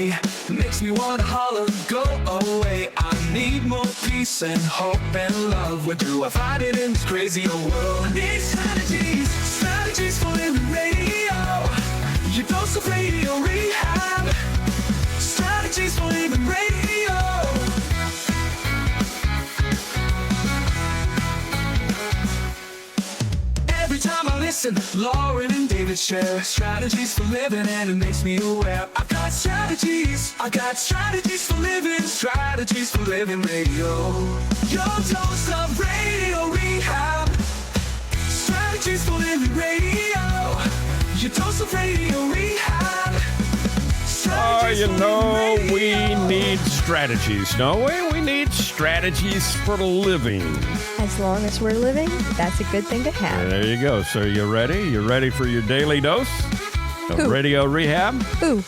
day. Makes me wanna holler, go away. I need more peace and hope and love. Where do I find it in this crazy old world? I need strategies, strategies for living radio. Your dose of radio rehab. Strategies for living radio. Every time I listen, Lauren and David share strategies for living, and it makes me aware. I got strategies for living, strategies for living radio. Your dose of radio rehab. Strategies for living radio. Your dose of radio rehab. We need strategies, don't we? We need strategies for living. As long as we're living, that's a good thing to have. There you go. So you ready? You ready for your daily dose of radio rehab? Ooh.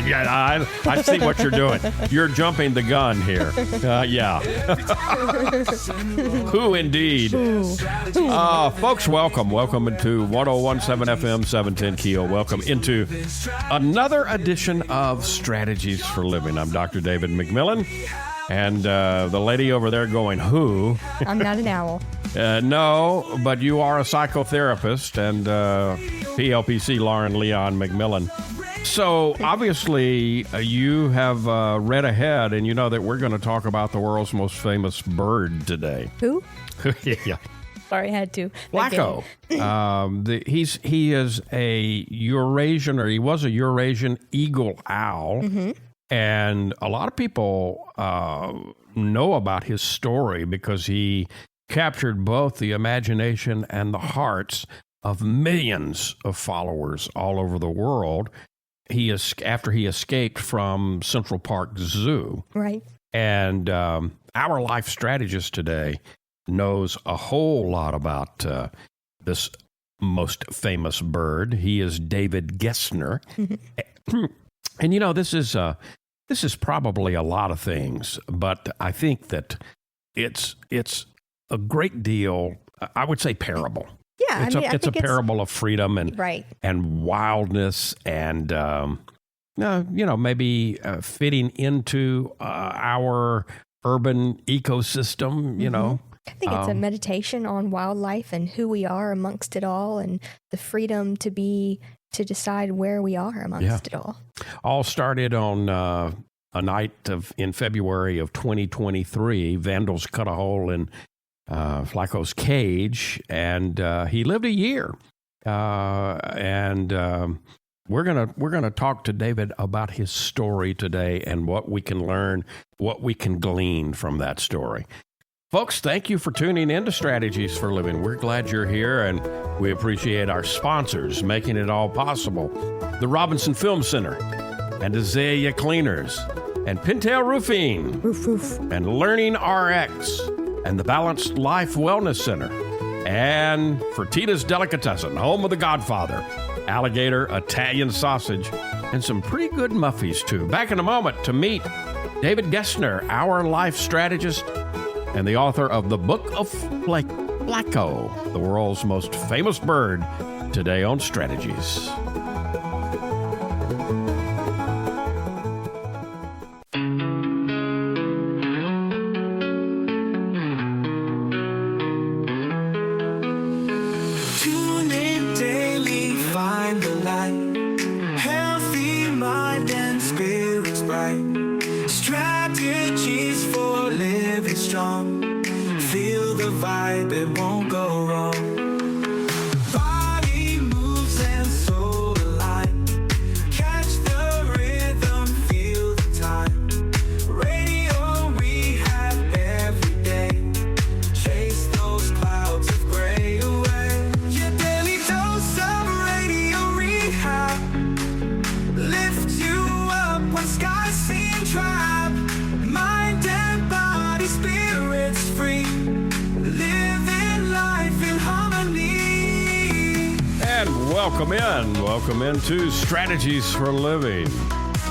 Yeah, I see what you're doing. You're jumping the gun here. Yeah. Who indeed? Folks, welcome. Welcome into 101.7 FM, 710 Keel. Welcome into another edition of Strategies for Living. I'm Dr. David McMillan. And the lady over there going, who? I'm not an owl. No, but you are a psychotherapist and PLPC Lauren Leon McMillan. So obviously you have read ahead and you know that we're going to talk about the world's most famous bird today. Who? Yeah. Sorry, I had to. Flaco. He is a Eurasian, or he was a Eurasian eagle owl. Mm-hmm. And a lot of people know about his story because he captured both the imagination and the hearts of millions of followers all over the world. After he escaped from Central Park Zoo. Right. And our life strategist today knows a whole lot about this most famous bird. He is David Gessner. And you know, this is probably a lot of things, but I think that it's a great deal. I would say parable. Yeah, it's a parable of freedom and right. and wildness and maybe fitting into our urban ecosystem. You know. I think it's a meditation on wildlife and who we are amongst it all, and the freedom to decide where we are amongst it all. All started on a night in February of 2023. Vandals cut a hole in Flaco's cage, and he lived a year. We're gonna talk to David about his story today and what we can learn, what we can glean from that story. Folks, thank you for tuning in to Strategies for Living. We're glad you're here, and we appreciate our sponsors making it all possible. The Robinson Film Center, and Azalea Cleaners, and Pintail Roofing, and Learning RX, and the Balanced Life Wellness Center, and Fertitta's Delicatessen, home of The Godfather, alligator, Italian sausage, and some pretty good muffies, too. Back in a moment to meet David Gessner, our life strategist, and the author of the Book of Flaco, the world's most famous bird, today on Strategies. Tune in daily, find the light. Healthy mind and spirits bright. Strategies for living strong. Feel the vibe, it won't go wrong. Body moves and soul align. Catch the rhythm, feel the time. Radio rehab every day. Chase those clouds of gray away. Your daily dose of radio rehab. Lift you up when skies seem dry. Mind and body, spirits free. Living life in harmony. And welcome into Strategies for Living.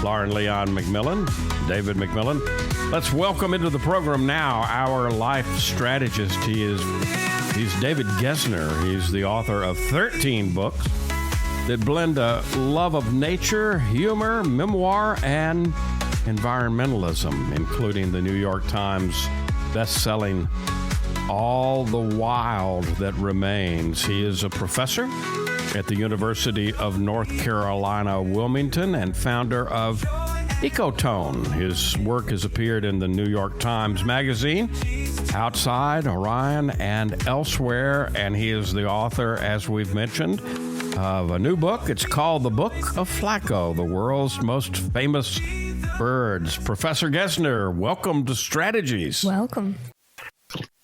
Lauren Leon McMillan, David McMillan. Let's welcome into the program now our life strategist. He's David Gessner. He's the author of 13 books, that blend a love of nature, humor, memoir, and environmentalism, including the New York Times best-selling All the Wild That Remains. He is a professor at the University of North Carolina, Wilmington, and founder of Ecotone. His work has appeared in the New York Times Magazine, Outside, Orion, and elsewhere, and he is the author, as we've mentioned, of a new book. It's called The Book of Flaco, the world's most famous birds. Professor Gessner, welcome to Strategies. Welcome.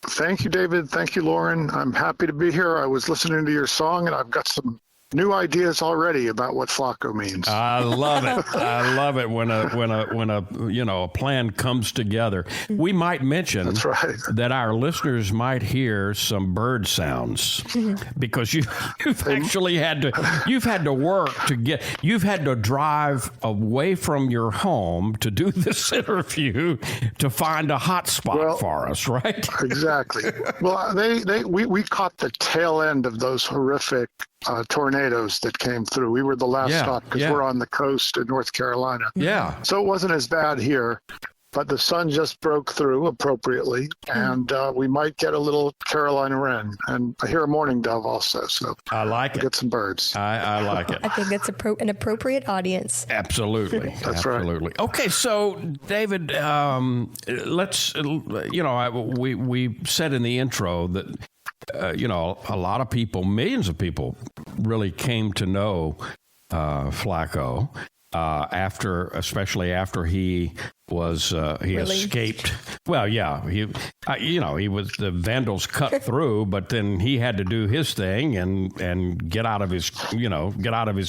Thank you, David. Thank you, Lauren. I'm happy to be here. I was listening to your song, and I've got some new ideas already about what Flaco means. I love it. I love it when a plan comes together. We might mention That's right. that our listeners might hear some bird sounds because you've actually had to work you've had to drive away from your home to do this interview to find a hot spot for us, right? Exactly. Well, we caught the tail end of those horrific tornadoes that came through. We were the last stop because we're on the coast in North Carolina. Yeah. So it wasn't as bad here, but the sun just broke through appropriately, and we might get a little Carolina wren. And I hear a mourning dove also, so I like it. Get some birds. I like it. I think that's an appropriate audience. Absolutely. That's absolutely. Right. Okay, so David, let's, we said in the intro that a lot of people, millions of people, really came to know Flaco especially after he was he escaped. Well, yeah, he was the Vandals cut through, but then he had to do his thing and get out of his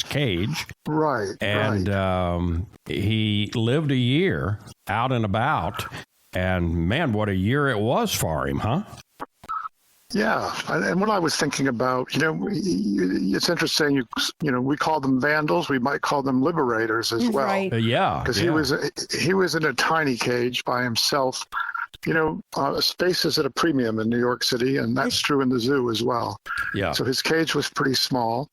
cage. Right. And he lived a year out and about, and man, what a year it was for him, huh? Yeah, and what I was thinking about, it's interesting. We call them vandals. We might call them liberators as well. Right. Because he was in a tiny cage by himself. Space is at a premium in New York City, and that's true in the zoo as well. Yeah. So his cage was pretty small.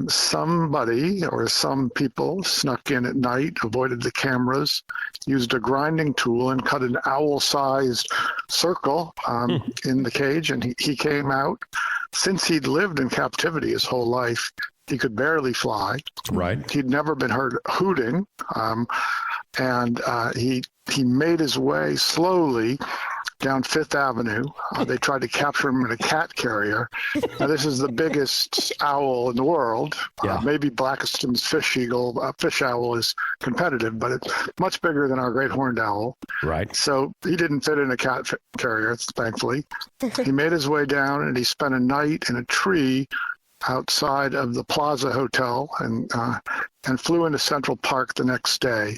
Somebody or some people snuck in at night, avoided the cameras, used a grinding tool and cut an owl-sized circle in the cage, and he came out. Since he'd lived in captivity his whole life, he could barely fly. Right. He'd never been heard hooting, and he made his way slowly down Fifth Avenue. They tried to capture him in a cat carrier. Now, this is the biggest owl in the world. Maybe Blackiston's fish owl is competitive, but it's much bigger than our great horned owl. Right. So he didn't fit in a cat carrier, thankfully. He made his way down, and he spent a night in a tree outside of the Plaza Hotel and flew into Central Park the next day,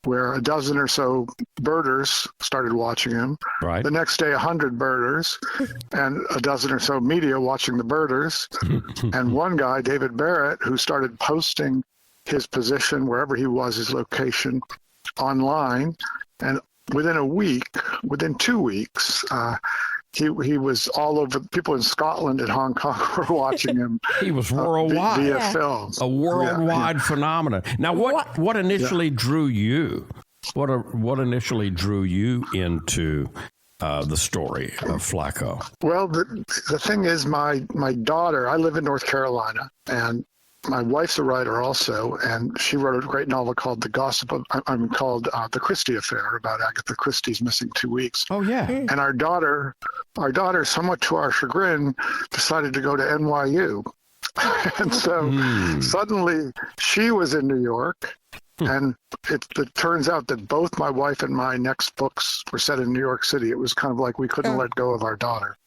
where a dozen or so birders started watching him. Right. The next day, 100 birders and a dozen or so media watching the birders. And one guy, David Barrett, who started posting his position, wherever he was, his location, online. And within 2 weeks, he was all over. People in Scotland and Hong Kong were watching him. He was worldwide via film. A worldwide phenomenon. Now, what initially drew you? What initially drew you into the story of Flaco? Well, the thing is, my daughter. I live in North Carolina, and my wife's a writer also, and she wrote a great novel called The Christie Affair, about Agatha Christie's missing 2 weeks. Oh yeah. And our daughter, somewhat to our chagrin, decided to go to NYU, and so suddenly she was in New York. And it turns out that both my wife and my next books were set in New York City. It was kind of like we couldn't let go of our daughter.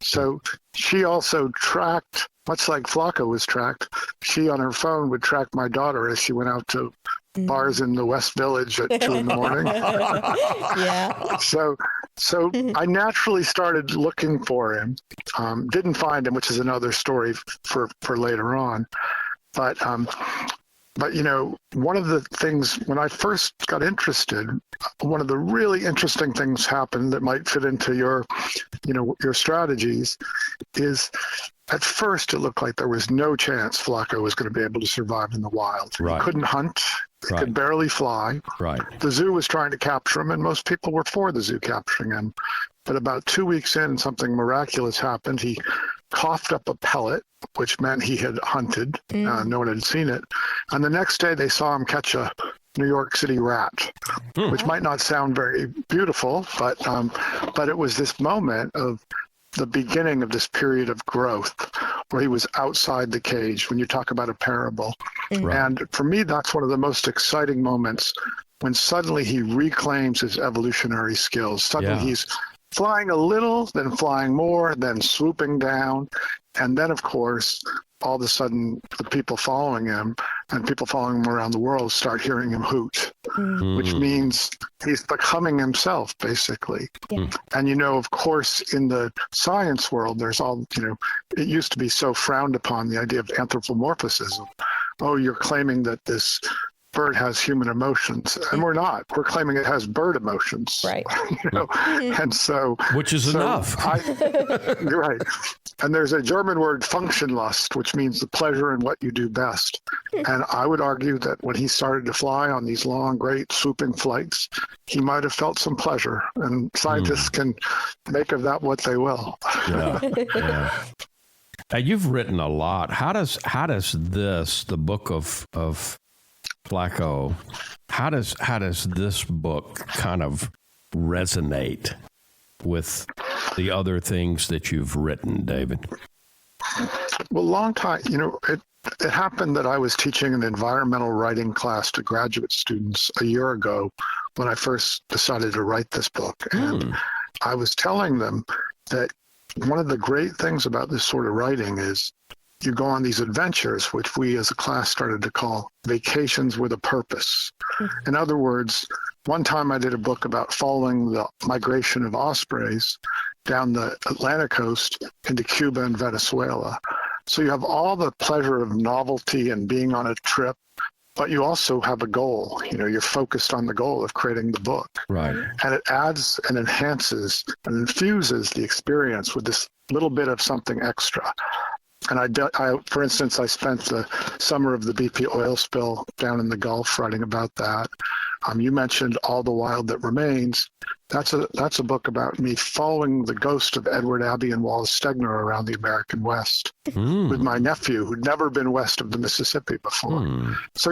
So she also tracked, much like Flaco was tracked, she on her phone would track my daughter as she went out to bars in the West Village at 2 in the morning. Yeah. So I naturally started looking for him. Didn't find him, which is another story for later on. But, one of the things, when I first got interested, one of the really interesting things happened that might fit into your strategies is at first it looked like there was no chance Flaco was going to be able to survive in the wild. Right. He couldn't hunt. He could barely fly. Right. The zoo was trying to capture him, and most people were for the zoo capturing him. But about 2 weeks in, something miraculous happened. He coughed up a pellet, which meant he had hunted. No one had seen it. And the next day they saw him catch a New York City rat, which might not sound very beautiful, but it was this moment of the beginning of this period of growth where he was outside the cage, when you talk about a parable. Right. And for me, that's one of the most exciting moments, when suddenly he reclaims his evolutionary skills. Suddenly he's flying a little, then flying more, then swooping down. And then, of course, all of a sudden, the people following him and people following him around the world start hearing him hoot, which means he's becoming himself, basically. And, of course, in the science world, there's all, it used to be so frowned upon, the idea of anthropomorphism. Oh, you're claiming that this bird has human emotions, and we're not. We're claiming it has bird emotions, right? And so, which is enough. You're right. And there's a German word, Funktionlust, which means the pleasure in what you do best. And I would argue that when he started to fly on these long, great swooping flights, he might have felt some pleasure. And scientists can make of that what they will. Yeah. Now, you've written a lot. How does this, the Book of Flaco, how does this book kind of resonate with the other things that you've written, David? Well, long time, it happened that I was teaching an environmental writing class to graduate students a year ago when I first decided to write this book. And I was telling them that one of the great things about this sort of writing is you go on these adventures, which we as a class started to call vacations with a purpose. In other words, one time I did a book about following the migration of ospreys down the Atlantic coast into Cuba and Venezuela. So you have all the pleasure of novelty and being on a trip, but you also have a goal. You're focused on the goal of creating the book. Right. And it adds and enhances and infuses the experience with this little bit of something extra. And I, for instance, I spent the summer of the BP oil spill down in the Gulf writing about that. You mentioned All the Wild That Remains. That's a book about me following the ghost of Edward Abbey and Wallace Stegner around the American West with my nephew, who'd never been west of the Mississippi before. So,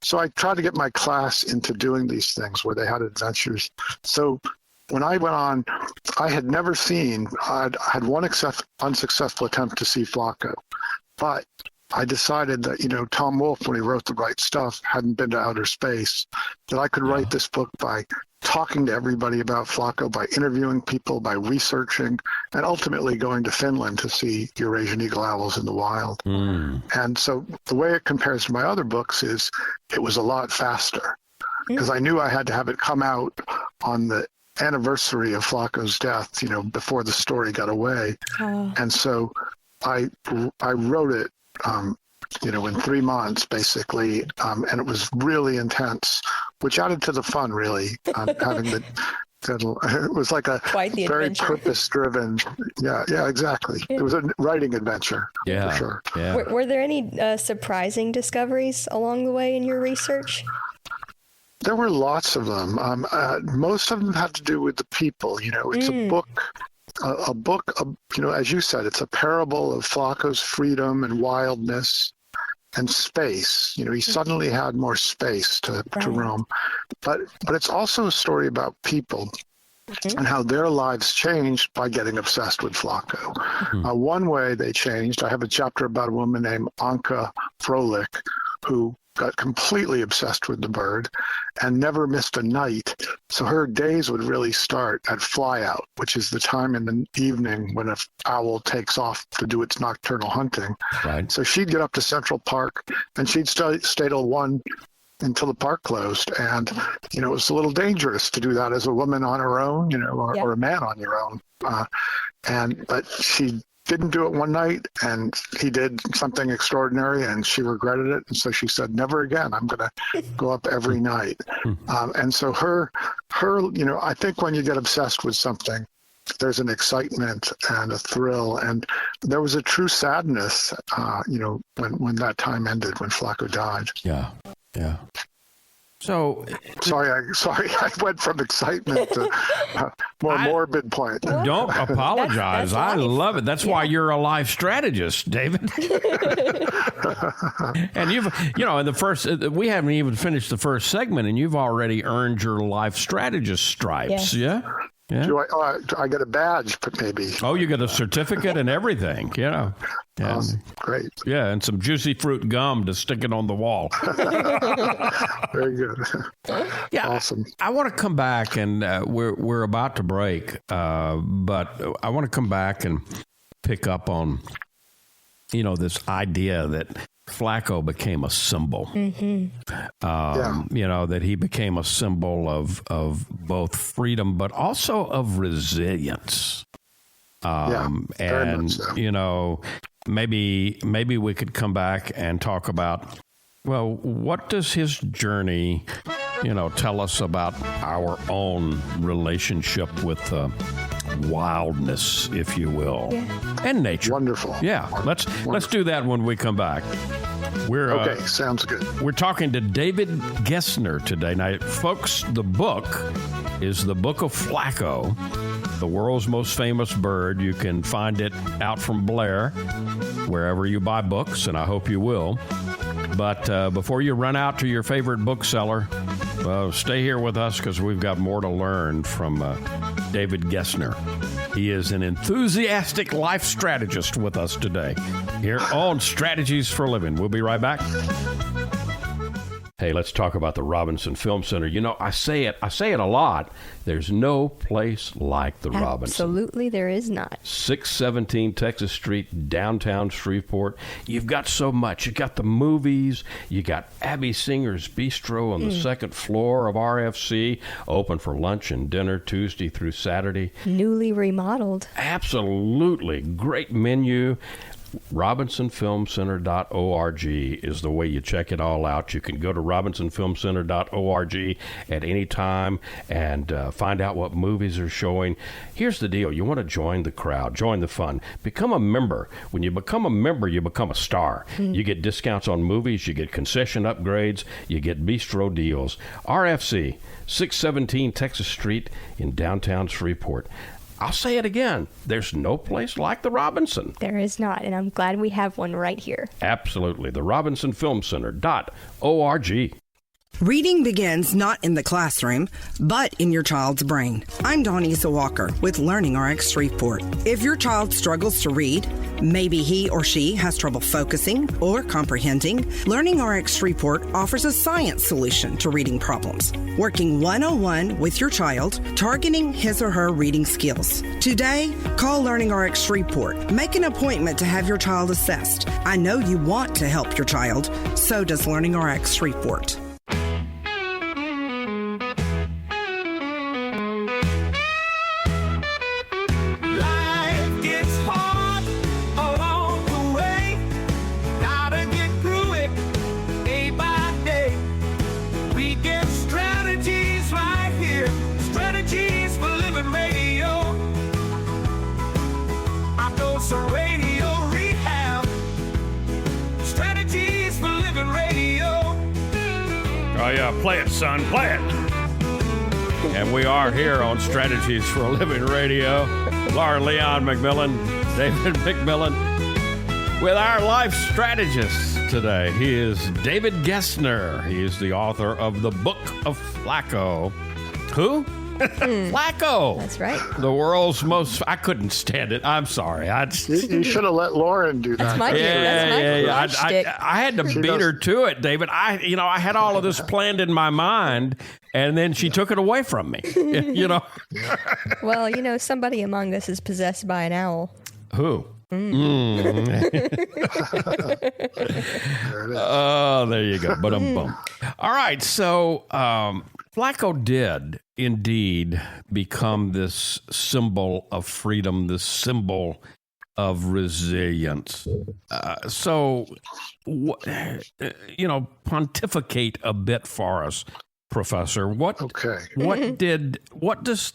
so I tried to get my class into doing these things where they had adventures. So when I went on, I had never seen, I had one unsuccessful attempt to see Flaco, but I decided that, Tom Wolfe, when he wrote The Right Stuff, hadn't been to outer space, that I could write this book by talking to everybody about Flaco, by interviewing people, by researching, and ultimately going to Finland to see Eurasian eagle owls in the wild. And so the way it compares to my other books is it was a lot faster because I knew I had to have it come out on the anniversary of Flaco's death, before the story got away. And so I wrote it, in 3 months, basically, and it was really intense, which added to the fun, really, having it was like a very purpose-driven, yeah, exactly. It was a writing adventure, for sure. Yeah. Were there any surprising discoveries along the way in your research? There were lots of them. Most of them had to do with the people. It's a book, as you said, it's a parable of Flaco's freedom and wildness and space. He suddenly had more space to roam. But it's also a story about people and how their lives changed by getting obsessed with Flaco. One way they changed, I have a chapter about a woman named Anka Frolik who got completely obsessed with the bird and never missed a night. So her days would really start at flyout, which is the time in the evening when an owl takes off to do its nocturnal hunting. Right. So she'd get up to Central Park and she'd stay till 1 until the park closed. And, it was a little dangerous to do that as a woman on her own, or a man on your own. But she didn't do it one night, and he did something extraordinary, and she regretted it. And so she said, never again. I'm going to go up every night. And so her, I think when you get obsessed with something, there's an excitement and a thrill, and there was a true sadness, when that time ended, when Flaco died. Yeah. So Sorry, I went from excitement to more morbid point. don't apologize. That's I life. love it. That's why you're a life strategist, David. And you've, in the first, we haven't even finished the first segment, and you've already earned your life strategist stripes. Yes. Yeah. Yeah. Do I get a badge, but maybe? Oh, you get a certificate and everything, Awesome. Great. Yeah, and some juicy fruit gum to stick it on the wall. Very good. Yeah, Awesome. I want to come back, and we're about to break, but I want to come back and pick up on, this idea that Flaco became a symbol. That he became a symbol of both freedom, but also of resilience. Very much so. Maybe we could come back and talk about, well, what does his journey, tell us about our own relationship with wildness, if you will, and nature. Wonderful. Yeah, let's do that when we come back. Okay, sounds good. We're talking to David Gessner today. Now, folks, the book is the Book of Flaco, the world's most famous bird. You can find it out from Blair, wherever you buy books, and I hope you will. But before you run out to your favorite bookseller, stay here with us because we've got more to learn from David Gessner. He is an enthusiastic life strategist with us today here on Strategies for Living. We'll be right back. Hey, let's talk about the Robinson Film Center. I say it a lot. There's no place like the Robinson. Absolutely, there is not. 617 Texas Street, downtown Shreveport. You've got so much. You got the movies. You got Abby Singer's Bistro on the second floor of RFC, open for lunch and dinner Tuesday through Saturday. Newly remodeled. Absolutely. Great menu. RobinsonFilmCenter.org is the way you check it all out. You can go to RobinsonFilmCenter.org at any time and find out what movies are showing. Here's the deal. You want to join the crowd, join the fun, become a member. When you become a member, you become a star. You get discounts on movies, you get concession upgrades, you get bistro deals. RFC, 617 Texas Street in downtown Shreveport. I'll say it again. There's no place like the Robinson. There is not, and I'm glad we have one right here. Absolutely. The RobinsonFilmCenter.org. Reading begins not in the classroom, but in your child's brain. I'm Dawnisa Walker with Learning RX Shreveport. If your child struggles to read, maybe he or she has trouble focusing or comprehending, Learning RX Shreveport offers a science solution to reading problems, working one-on-one with your child, targeting his or her reading skills. Today, call Learning RX Shreveport. Make an appointment to have your child assessed. I know you want to help your child, so does Learning RX Shreveport. Oh, yeah, play it, son, play it. And we are here on Strategies for a Living Radio. Laura Leon McMillan, David McMillan, with our life strategist today. He is David Gessner. He is the author of the Book of Flaco. Who? Flaco. That's right. The world's most... I couldn't stand it. I'm sorry. You should have let Lauren do that. That's my shtick. I had to beat her to it, David. I had all of this planned in my mind, and then she took it away from me. Well, somebody among us is possessed by an owl. Who? Oh, there you go. Ba-dum-bum. All right, so Flaco did indeed become this symbol of freedom, this symbol of resilience. Pontificate a bit for us Professor. What does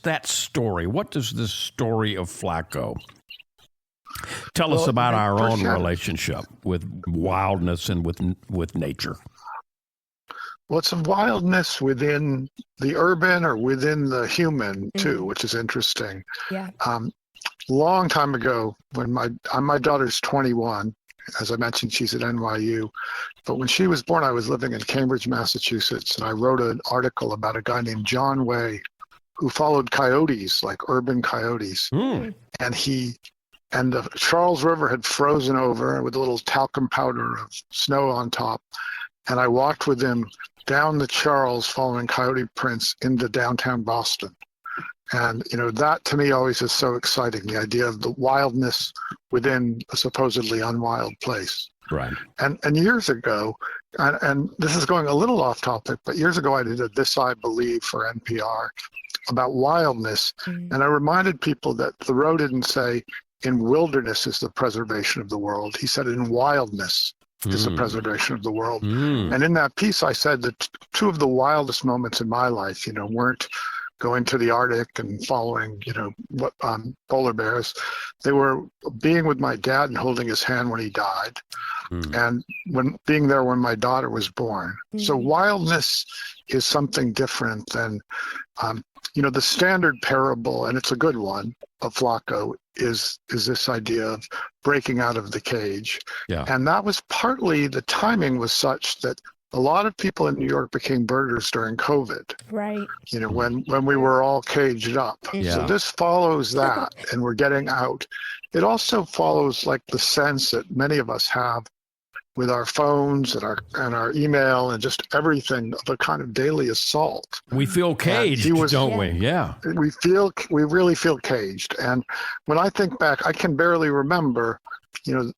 this story of Flaco tell us about our own relationship with wildness and with nature? Well, it's a wildness within the urban or within the human too, which is interesting. Yeah. Long time ago, when my daughter's 21, as I mentioned, she's at NYU. But when she was born, I was living in Cambridge, Massachusetts, and I wrote an article about a guy named John Way who followed coyotes, like urban coyotes. And the Charles River had frozen over with a little talcum powder of snow on top. And I walked with him down the Charles following coyote prints into downtown Boston. And, that to me always is so exciting, the idea of the wildness within a supposedly unwild place. Right. And years ago, and this is going a little off topic, but years ago I did a This I Believe for NPR about wildness. And I reminded people that Thoreau didn't say in wilderness is the preservation of the world. He said in wildness is the preservation of the world. And in that piece, I said that two of the wildest moments in my life, weren't going to the Arctic and following, polar bears. They were being with my dad and holding his hand when he died, and being there when my daughter was born. So wildness is something different than, the standard parable, and it's a good one, of Flaco is this idea of breaking out of the cage. Yeah. And that was partly, the timing was such that a lot of people in New York became birders during COVID. Right. When we were all caged up. Yeah. So this follows that, and we're getting out. It also follows like the sense that many of us have with our phones and our email and just everything of a kind of daily assault. We feel caged, don't we? Yeah. We really feel caged. And when I think back, I can barely remember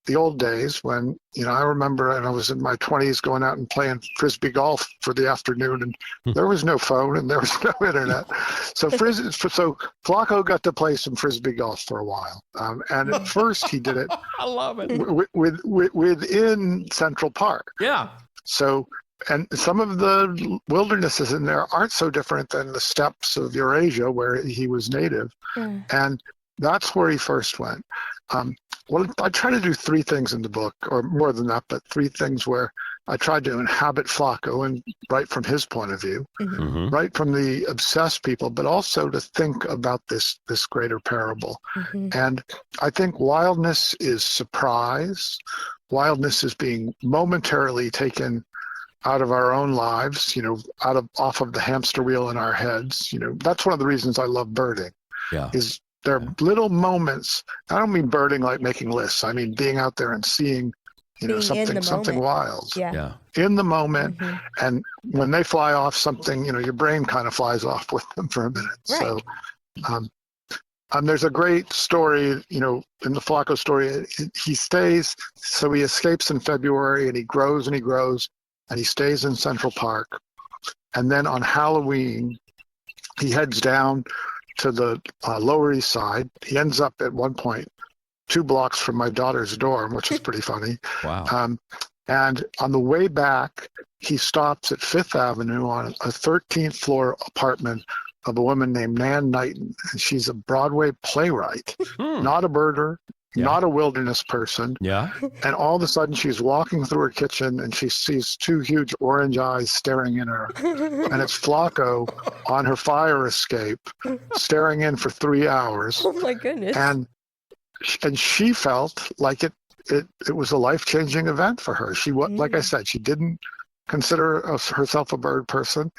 the old days when, I remember, and I was in my 20s going out and playing Frisbee golf for the afternoon, and there was no phone and there was no internet. So Flaco got to play some Frisbee golf for a while. And at first he did it. I love it. Within Central Park. Yeah. So, and some of the wildernesses in there aren't so different than the steppes of Eurasia where he was native. And that's where he first went. I try to do three things in the book, or more than that, but three things where I tried to inhabit Flaco and write from his point of view, write from the obsessed people, but also to think about this greater parable. And I think wildness is surprise. Wildness is being momentarily taken out of our own lives, off of the hamster wheel in our heads. That's one of the reasons I love birding. Yeah. Is there are little moments. I don't mean birding like making lists. I mean being out there and seeing, something wild. Yeah. In the moment, and when they fly off, something, your brain kind of flies off with them for a minute. Right. So, there's a great story, in the Flaco story. He stays, so he escapes in February, and he grows, and he stays in Central Park, and then on Halloween, he heads down to the Lower East Side. He ends up at one point 2 blocks from my daughter's dorm, which is pretty funny. Wow. And on the way back, he stops at Fifth Avenue on a 13th floor apartment of a woman named Nan Knighton. And she's a Broadway playwright, not a birder, not a wilderness person. Yeah. And all of a sudden she's walking through her kitchen and she sees 2 huge orange eyes staring in her. And it's Flaco on her fire escape, staring in for 3 hours. Oh my goodness. And she felt like it was a life-changing event for her. She was, like I said, she didn't consider herself a bird person.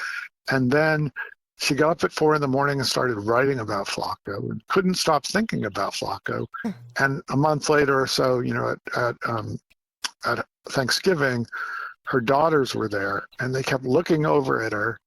And then she got up at 4 a.m. and started writing about Flaco and couldn't stop thinking about Flaco. And a month later or so, at Thanksgiving, her daughters were there and they kept looking over at her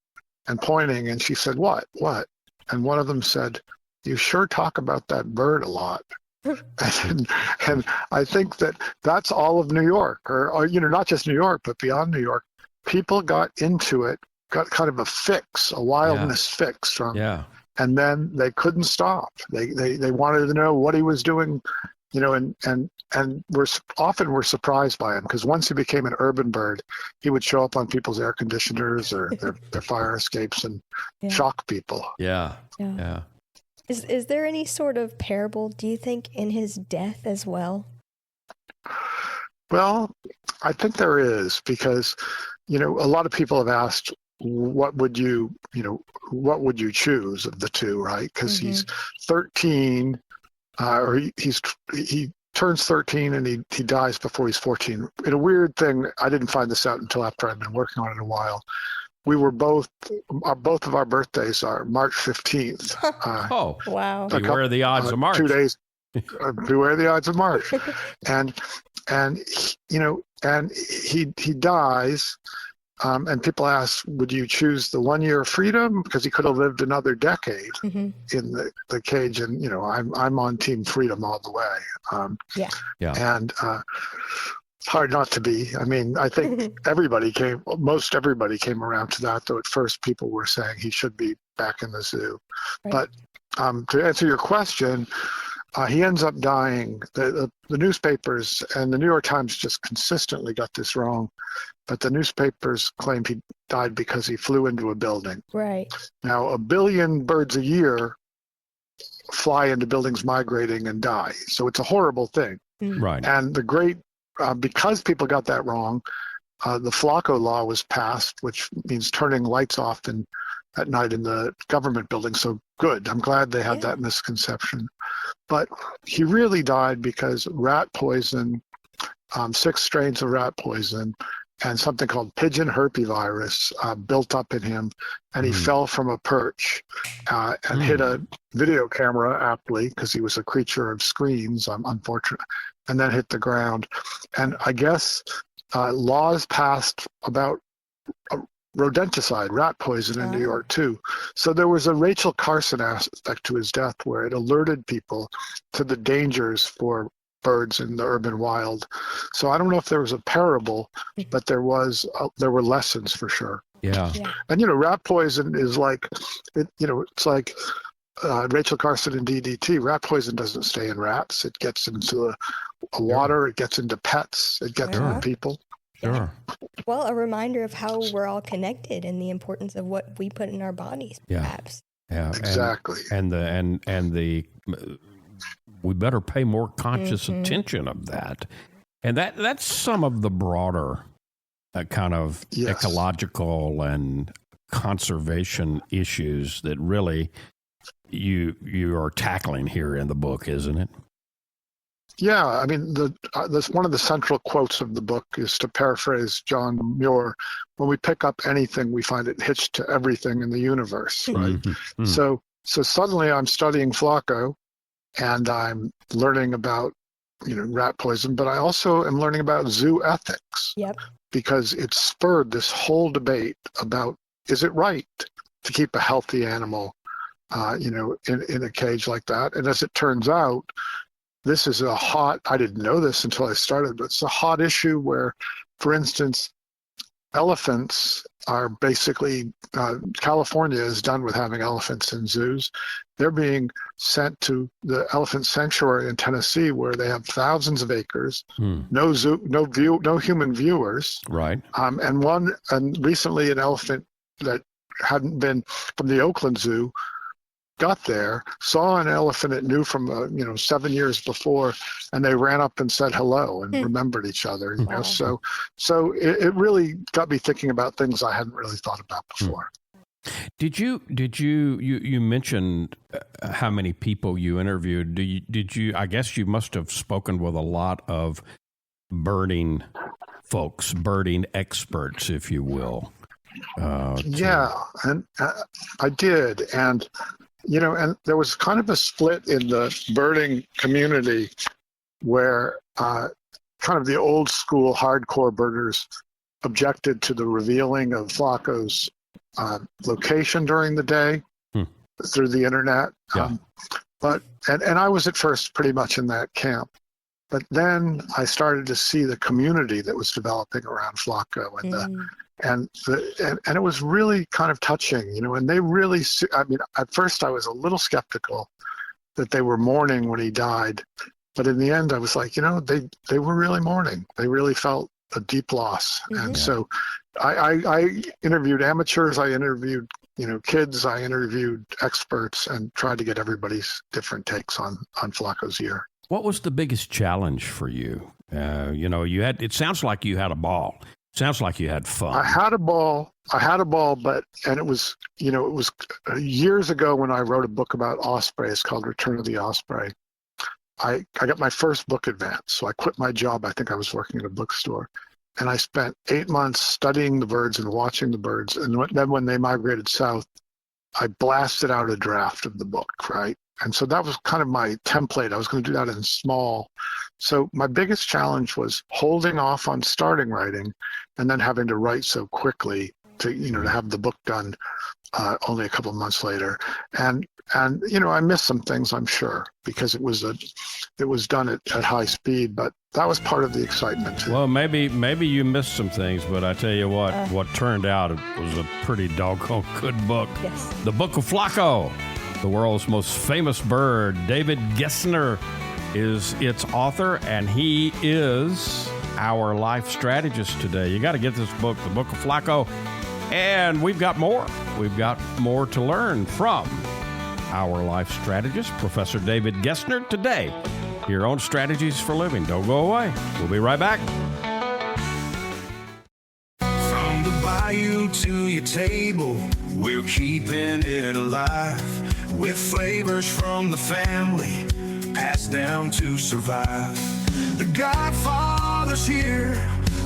and pointing. And she said, "What? What?" And one of them said, "You sure talk about that bird a lot." And I think that's all of New York, or not just New York, but beyond New York. People got into it, got kind of a fix, a wildness fix from, and then they couldn't stop. They wanted to know what he was doing, and we're surprised by him, because once he became an urban bird, he would show up on people's air conditioners or their fire escapes and shock people. Yeah. Is there any sort of parable, do you think, in his death as well? Well, I think there is, because, a lot of people have asked, what would you choose of the two, right? Because he's 13, or he turns 13 and he dies before he's 14. In a weird thing, I didn't find this out until after I'd been working on it a while. We were both of our birthdays are March 15th. Oh, wow! Beware the odds of March. 2 days. Beware the odds of March, and he dies. And people ask, would you choose the 1 year of freedom? Because he could have lived another decade in the cage. And, I'm on team freedom all the way. And it's hard not to be. I mean, I think most everybody came around to that, though at first people were saying he should be back in the zoo. Right. But to answer your question, he ends up dying. The newspapers and the New York Times just consistently got this wrong, but the newspapers claimed he died because he flew into a building. Right. Now, 1 billion birds a year fly into buildings migrating and die. So it's a horrible thing. Right. And because people got that wrong, the Flaco law was passed, which means turning lights off at night in the government building. So good. I'm glad they had that misconception. But he really died because rat poison, 6 strains of rat poison, and something called pigeon herpesvirus built up in him, and he fell from a perch and hit a video camera aptly, because he was a creature of screens, unfortunately, and then hit the ground. And I guess laws passed about rodenticide, rat poison in New York too. So there was a Rachel Carson aspect to his death, where it alerted people to the dangers for birds in the urban wild. So I don't know if there was a parable, but there were lessons for sure. Yeah. And rat poison is like, it's like Rachel Carson and DDT. Rat poison doesn't stay in rats. It gets into a water. It gets into pets. It gets into people. Sure. Well, a reminder of how we're all connected and the importance of what we put in our bodies, perhaps. Yeah, exactly. And we better pay more conscious attention of that. And that's some of the broader kind of ecological and conservation issues that really you are tackling here in the book, isn't it? Yeah, I mean, one of the central quotes of the book is, to paraphrase John Muir, when we pick up anything, we find it hitched to everything in the universe, right? Mm-hmm. So suddenly I'm studying Flaco, and I'm learning about, rat poison, but I also am learning about zoo ethics. Yep. Because it spurred this whole debate about, is it right to keep a healthy animal, in a cage like that? And as it turns out, this is I didn't know this until I started, but it's a hot issue where, for instance, elephants are basically, California is done with having elephants in zoos. They're being sent to the elephant sanctuary in Tennessee, where they have thousands of acres, no human viewers. Right. And recently an elephant that hadn't been from the Oakland Zoo got there, saw an elephant it knew from 7 years before, and they ran up and said hello and remembered each other. Wow. So it really got me thinking about things I hadn't really thought about before. Did you mentioned how many people you interviewed? Did you? I guess you must have spoken with a lot of birding folks, birding experts, if you will. Yeah, and I did, and and there was kind of a split in the birding community, where kind of the old school hardcore birders objected to the revealing of Flaco's location during the day through the internet. Yeah. But I was at first pretty much in that camp. But then I started to see the community that was developing around Flaco, and it was really kind of touching, and they really, I mean, at first I was a little skeptical that they were mourning when he died, But in the end, I was like, they were really mourning. They really felt a deep loss. Mm-hmm. And so I interviewed amateurs, I interviewed kids, I interviewed experts, and tried to get everybody's different takes on Flaco's year. What was the biggest challenge for you? It sounds like you had a ball. Sounds like you had fun. I had a ball, and it was years ago when I wrote a book about ospreys called Return of the Osprey. I got my first book advance, so I quit my job. I think I was working at a bookstore. And I spent 8 months studying the birds and watching the birds. And then when they migrated south, I blasted out a draft of the book, right? And so that was kind of my template. I was going to do that in small. So my biggest challenge was holding off on starting writing and then having to write so quickly to have the book done only a couple of months later. And I missed some things, I'm sure, because it was done at high speed, but that was part of the excitement. Well, maybe you missed some things, but I tell you what turned out was a pretty doggone good book. Yes. The Book of Flaco, the world's most famous bird. David Gessner is its author, and he is our life strategist today. You got to get this book, The Book of Flaco, and we've got more. We've got more to learn from our life strategist, Professor David Gessner, today here on Strategies for Living. Don't go away. We'll be right back. From the bayou to your table, we're keeping it alive with flavors from the family passed down to survive. The Godfather's here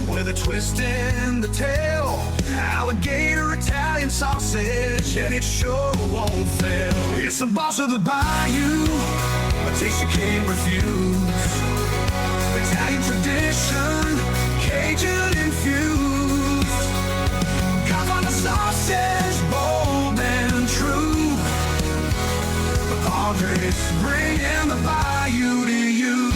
with a twist in the tail. Alligator Italian sausage, and it sure won't fail. It's the boss of the bayou, a taste you can't refuse. Italian tradition, Cajun infused. Godfather sausage, bold and true. Padres bringing the bayou to you.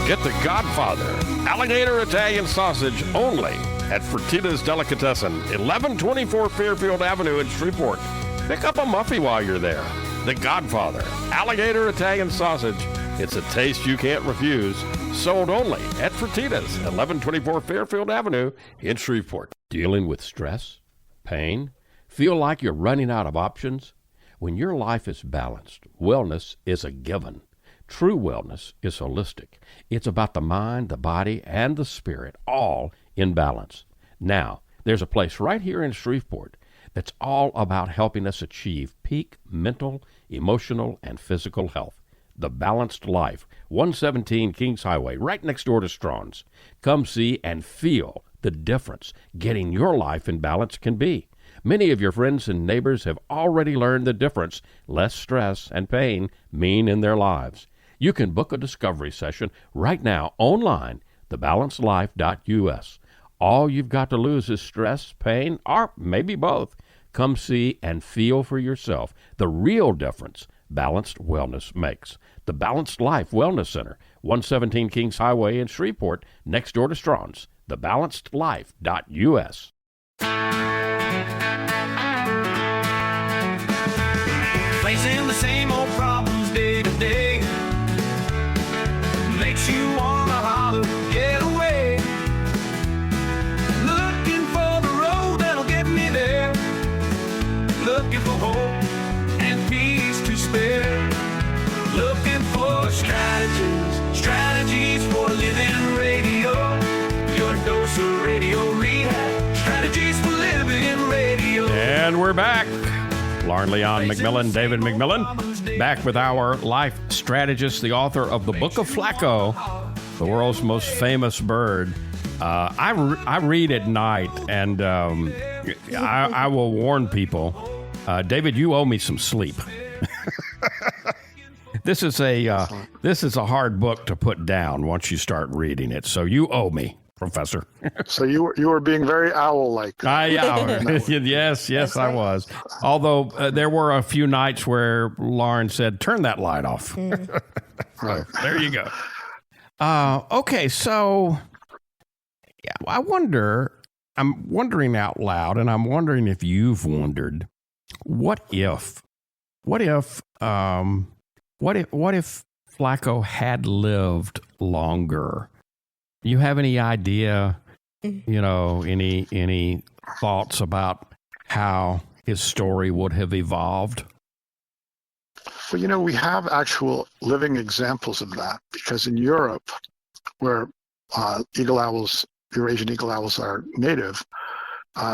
Get the Godfather Alligator Italian sausage only at Fertitta's Delicatessen, 1124 Fairfield Avenue in Shreveport. Pick up a Muffy while you're there. The Godfather Alligator Italian sausage. It's a taste you can't refuse. Sold only at Fertitta's, 1124 Fairfield Avenue in Shreveport. Dealing with stress, pain, feel like you're running out of options? When your life is balanced, wellness is a given. True wellness is holistic. It's about the mind, the body, and the spirit, all in balance. Now, there's a place right here in Shreveport that's all about helping us achieve peak mental, emotional, and physical health. The Balanced Life, 117 Kings Highway, right next door to Strawn's. Come see and feel the difference getting your life in balance can be. Many of your friends and neighbors have already learned the difference less stress and pain mean in their lives. You can book a discovery session right now online, thebalancedlife.us. All you've got to lose is stress, pain, or maybe both. Come see and feel for yourself the real difference balanced wellness makes. The Balanced Life Wellness Center, 117 Kings Highway in Shreveport, next door to Strawn's, thebalancedlife.us. Facing the same old problems day to day makes you wanna holler, get away. Looking for the road that'll get me there. Looking for hope and peace to spare. Looking for strategies for living radio. Your dose of radio rehab. Strategies for living radio. And we're back. Lauren Leon McMillan, David McMillan, back with our life strategist, the author of the Book of Flaco, the world's most famous bird. I read at night, and I will warn people, David, you owe me some sleep. This is a hard book to put down once you start reading it, so you owe me, Professor. So you were being very owl-like. Yes, I was. Although there were a few nights where Lauren said, "Turn that light off." Right. There you go. Okay, so yeah, I'm wondering out loud, and I'm wondering if you've wondered, what if Flaco had lived longer, do you have any idea, any thoughts about how his story would have evolved? Well, we have actual living examples of that, because in Europe, where Eurasian eagle owls are native,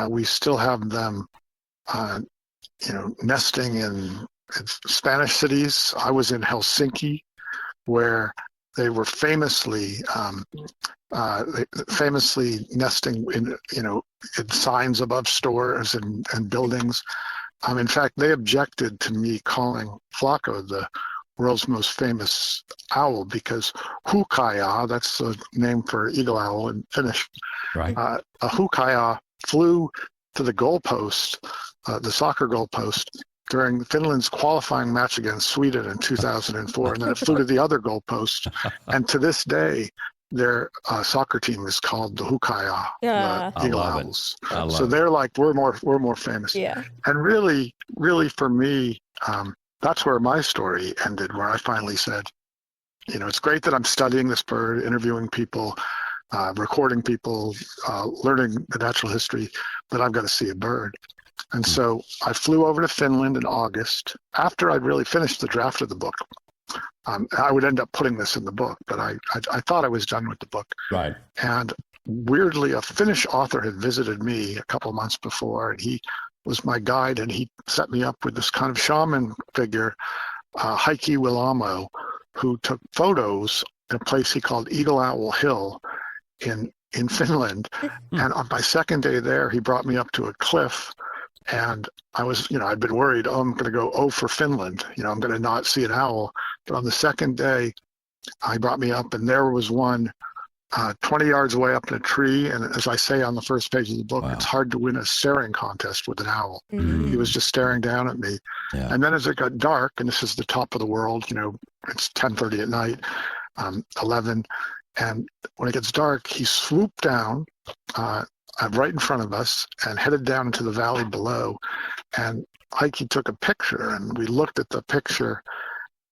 we still have them, nesting in Spanish cities. I was in Helsinki, where they were famously nesting in signs above stores and buildings. In fact, they objected to me calling Flaco the world's most famous owl, because hukaja, that's the name for eagle owl in Finnish, Right. A hukaja flew to the goalpost, the soccer goalpost, during Finland's qualifying match against Sweden in 2004, and then it flew to the other goalpost. And to this day, their soccer team is called the Hukaja, the Eagle Owls. So they're like, we're more famous. Yeah. And really for me, that's where my story ended, where I finally said, it's great that I'm studying this bird, interviewing people, recording people, learning the natural history, but I've got to see a bird. And so I flew over to Finland in August. After I'd really finished the draft of the book, I would end up putting this in the book, but I thought I was done with the book. Right. And weirdly, a Finnish author had visited me a couple of months before, and he was my guide, and he set me up with this kind of shaman figure, Heikki Willamo, who took photos in a place he called Eagle Owl Hill in Finland. And on my second day there, he brought me up to a cliff. And I was, I'd been worried, I'm going to go for Finland. I'm going to not see an owl. But on the second day, he brought me up, and there was one 20 yards away up in a tree. And as I say on the first page of the book, It's hard to win a staring contest with an owl. Mm-hmm. He was just staring down at me. Yeah. And then as it got dark, and this is the top of the world, it's 10:30 at night, 11. And when it gets dark, he swooped down right in front of us and headed down into the valley below. And Heikki took a picture, and we looked at the picture,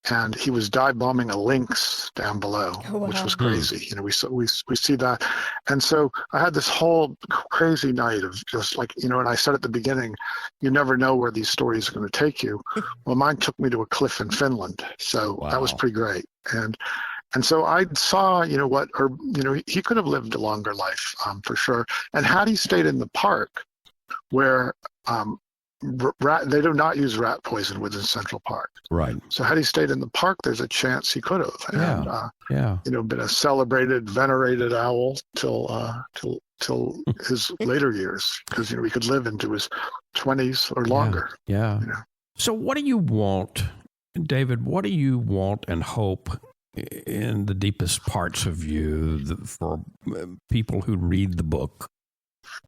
and he was dive bombing a lynx down below, which was crazy. We see that. And so I had this whole crazy night of just like, and I said at the beginning, you never know where these stories are going to take you. Well, mine took me to a cliff in Finland. So that was pretty great. And so I saw, he could have lived a longer life, for sure. And had he stayed in the park, where they do not use rat poison within Central Park. Right. So had he stayed in the park, there's a chance he could have. And, been a celebrated, venerated owl till his later years, because, he could live into his 20s or longer. Yeah. So what do you want, David, what do you want and hope in the deepest parts of you for people who read the book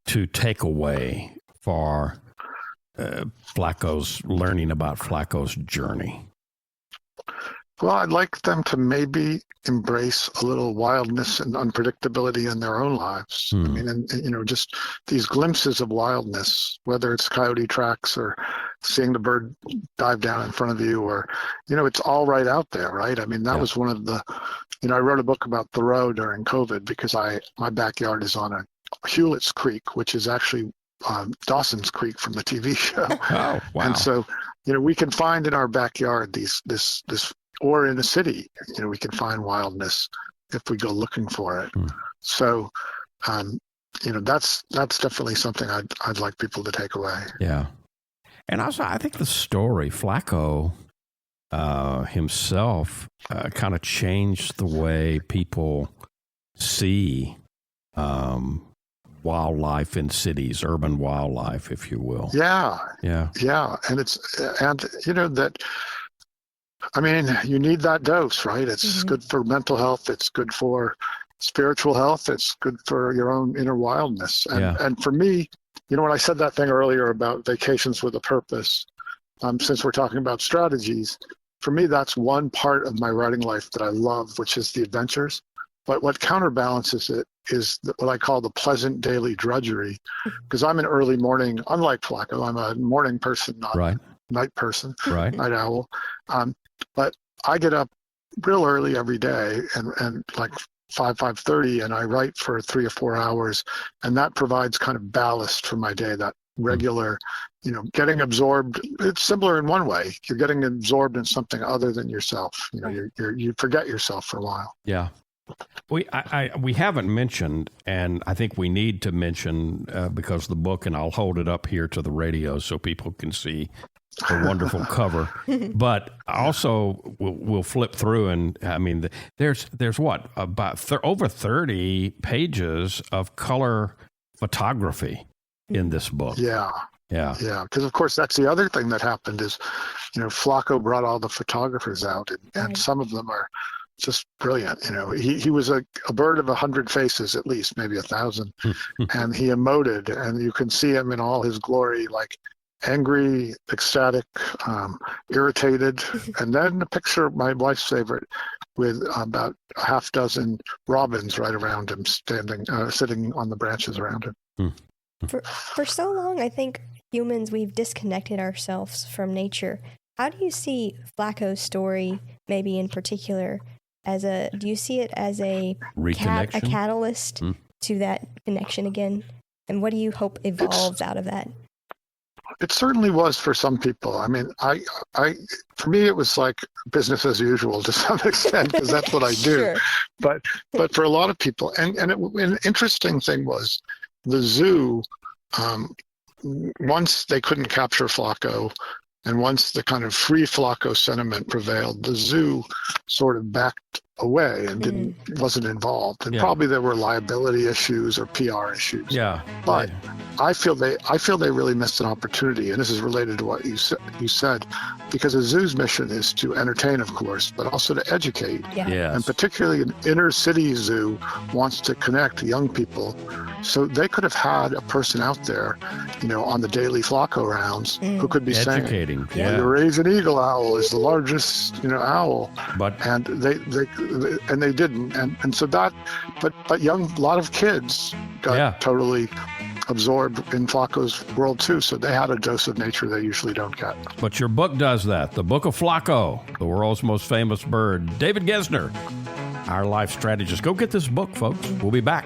to take away for learning about Flaco's journey? Well, I'd like them to maybe embrace a little wildness and unpredictability in their own lives. I mean, and just these glimpses of wildness, whether it's coyote tracks or seeing the bird dive down in front of you, or, it's all right out there, right? I mean, that was one of the, I wrote a book about Thoreau during COVID, because my backyard is on a Hewlett's Creek, which is actually Dawson's Creek from the TV show. Oh, wow. And so, we can find in our backyard this or in a city, we can find wildness if we go looking for it. So, that's definitely something I'd like people to take away. Yeah. And also, I think the story, Flaco himself kind of changed the way people see wildlife in cities, urban wildlife, if you will. Yeah. And you need that dose, right? It's good for mental health. It's good for spiritual health. It's good for your own inner wildness. And for me, when I said that thing earlier about vacations with a purpose, since we're talking about strategies, for me, that's one part of my writing life that I love, which is the adventures. But what counterbalances it is what I call the pleasant daily drudgery, because I'm an early morning, unlike Flaco, I'm a morning person, not night person, night owl. But I get up real early every day, and like 5:30, and I write for 3 or 4 hours, and that provides kind of ballast for my day. That regular, getting absorbed. It's similar in one way. You're getting absorbed in something other than yourself. You forget yourself for a while. Yeah. We haven't mentioned, and I think we need to mention because the book, and I'll hold it up here to the radio so people can see the wonderful cover. But also, we'll flip through, and I mean, there's what about over 30 pages of color photography in this book. Yeah. Because of course that's the other thing that happened is, Flaco brought all the photographers out, and some of them are just brilliant. He was a bird of 100 faces, at least, maybe 1,000, and he emoted, and you can see him in all his glory, like angry, ecstatic, irritated, and then a picture of my wife's favorite with about a half dozen robins right around him, sitting on the branches around him. For so long, I think humans, we've disconnected ourselves from nature. How do you see Flaco's story, maybe in particular, do you see it as a catalyst to that connection again? And what do you hope evolves out of that? It certainly was for some people. I mean, for me, it was like business as usual to some extent, because that's what I do. Sure. But for a lot of people, an interesting thing was the zoo, once they couldn't capture Flaco, and once the kind of free Flaco sentiment prevailed, the zoo sort of backed away and wasn't involved. And probably there were liability issues or PR issues. Yeah. But I feel they really missed an opportunity, and this is related to what you said, because a zoo's mission is to entertain, of course, but also to educate. Yeah. Yes. And particularly an inner city zoo wants to connect young people. So they could have had a person out there, on the daily Flaco rounds who could be educating. saying, the Eurasian eagle owl is the largest, owl. And they didn't. And so that, but a lot of kids got totally absorbed in Flaco's world too. So they had a dose of nature they usually don't get. But your book does that. The Book of Flaco, the world's most famous bird. David Gessner, our life strategist. Go get this book, folks. We'll be back.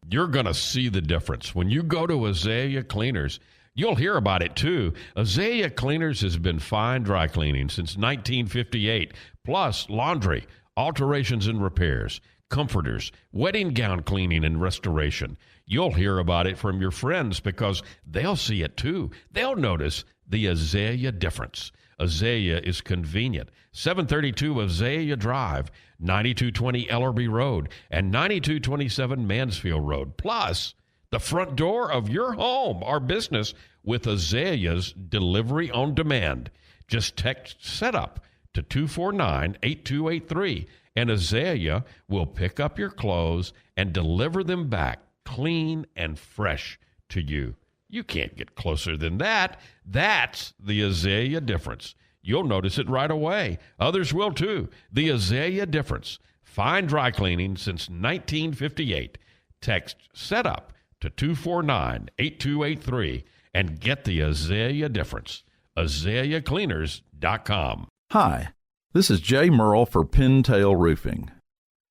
You're going to see the difference. When you go to Azalea Cleaners, you'll hear about it too. Azalea Cleaners has been fine dry cleaning since 1958, plus laundry, alterations and repairs, comforters, wedding gown cleaning and restoration. You'll hear about it from your friends because they'll see it too. They'll notice the Azalea difference. Azalea is convenient. 732 Azalea Drive, 9220 Ellerby Road, and 9227 Mansfield Road. Plus, the front door of your home or business with Azalea's delivery on demand. Just text SETUP to 249-8283, and Azalea will pick up your clothes and deliver them back clean and fresh to you. You can't get closer than that. That's the Azalea difference. You'll notice it right away. Others will too. The Azalea difference. Fine dry cleaning since 1958. Text SETUP to 249-8283 and get the Azalea difference. AzaleaCleaners.com. Hi, this is Jay Merle for Pintail Roofing.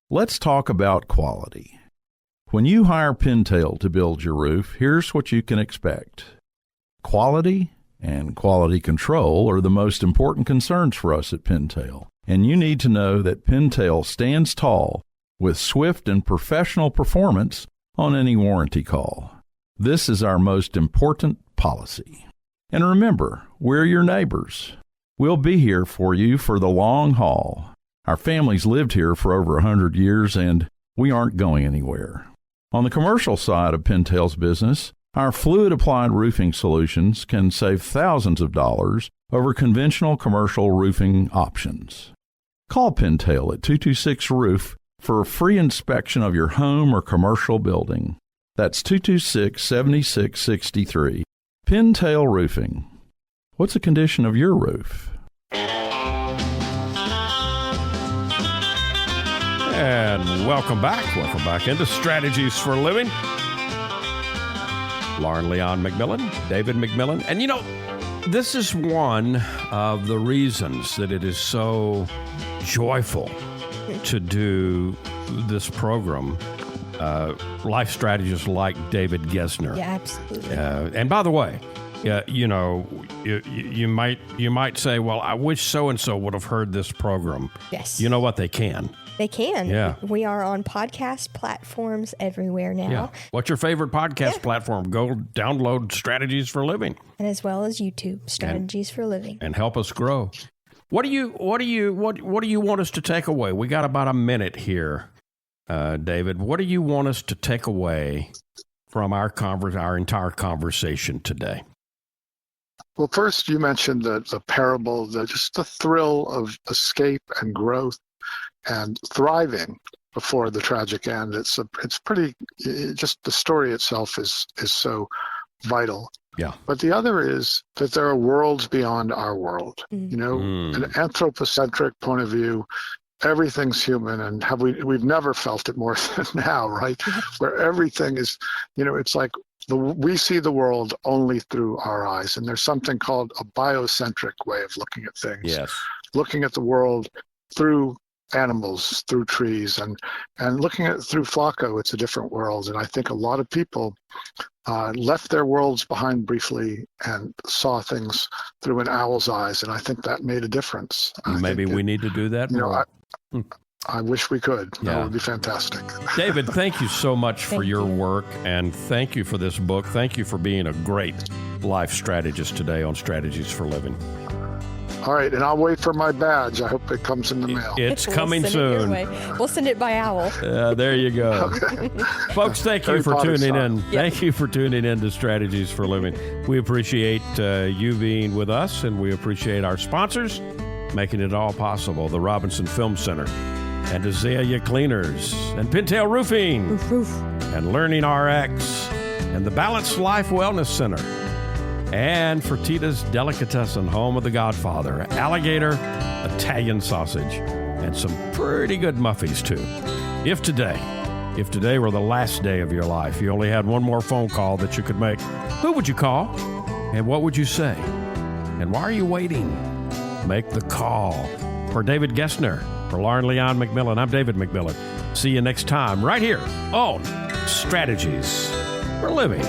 Let's talk about quality. When you hire Pintail to build your roof, here's what you can expect. Quality and quality control are the most important concerns for us at Pintail, and you need to know that Pintail stands tall with swift and professional performance on any warranty call. This is our most important policy. And remember, we're your neighbors. We'll be here for you for the long haul. Our family's lived here for over 100 years, and we aren't going anywhere. On the commercial side of Pintail's business, our fluid-applied roofing solutions can save thousands of dollars over conventional commercial roofing options. Call Pintail at 226-ROOF for a free inspection of your home or commercial building. That's 226-7663. Pintail Roofing. What's the condition of your roof? And welcome back. Welcome back into Strategies for Living. Lauren Leon McMillan, David McMillan. And This is one of the reasons that it is so joyful to do this program. Life strategists like David Gessner. Yeah, absolutely. And by the way, you know, you might say, well, I wish so-and-so would have heard this program. Yes. You know what? They can. They can. Yeah. We are on podcast platforms everywhere now. Yeah. What's your favorite podcast platform? Go download Strategies for Living. And as well as YouTube, Strategies for Living. And help us grow. What do you want us to take away? We got about a minute here, David. What do you want us to take away from our entire conversation today? Well, first you mentioned the parable, just the thrill of escape and growth and thriving before the tragic end. It's pretty. Just the story itself is so vital. Yeah. But the other is that there are worlds beyond our world. You know, an anthropocentric point of view. Everything's human, and we've never felt it more than now, right? Where everything is, you know, it's like we see the world only through our eyes, and there's something called a biocentric way of looking at things. Yes. Looking at the world through animals, through trees, and looking at it through Flaco, it's a different world. And I think a lot of people left their worlds behind briefly and saw things through an owl's eyes, and I think that made a difference. Maybe we need to do that more. I wish we could. Yeah. That would be fantastic. David, thank you so much for your work, and thank you for this book. Thank you for being a great life strategist today on Strategies for Living. All right, and I'll wait for my badge. I hope it comes in the mail. It's coming We'll send it your soon. way. We'll send it by owl. There you go. Folks, thank you for Potter tuning style. in. Thank you for tuning in to Strategies for Living. We appreciate you being with us, and we appreciate our sponsors making it all possible. The Robinson Film Center, and Azalea Cleaners, and Pintail Roofing, and Learning RX, and the Balanced Life Wellness Center, and Fertitta's Delicatessen, home of the Godfather, alligator, Italian sausage, and some pretty good muffies too. If today were the last day of your life, you only had one more phone call that you could make, who would you call? And what would you say? And why are you waiting? Make the call. For David Gessner, for Lauren Leon McMillan, I'm David McMillan. See you next time right here on Strategies for Living.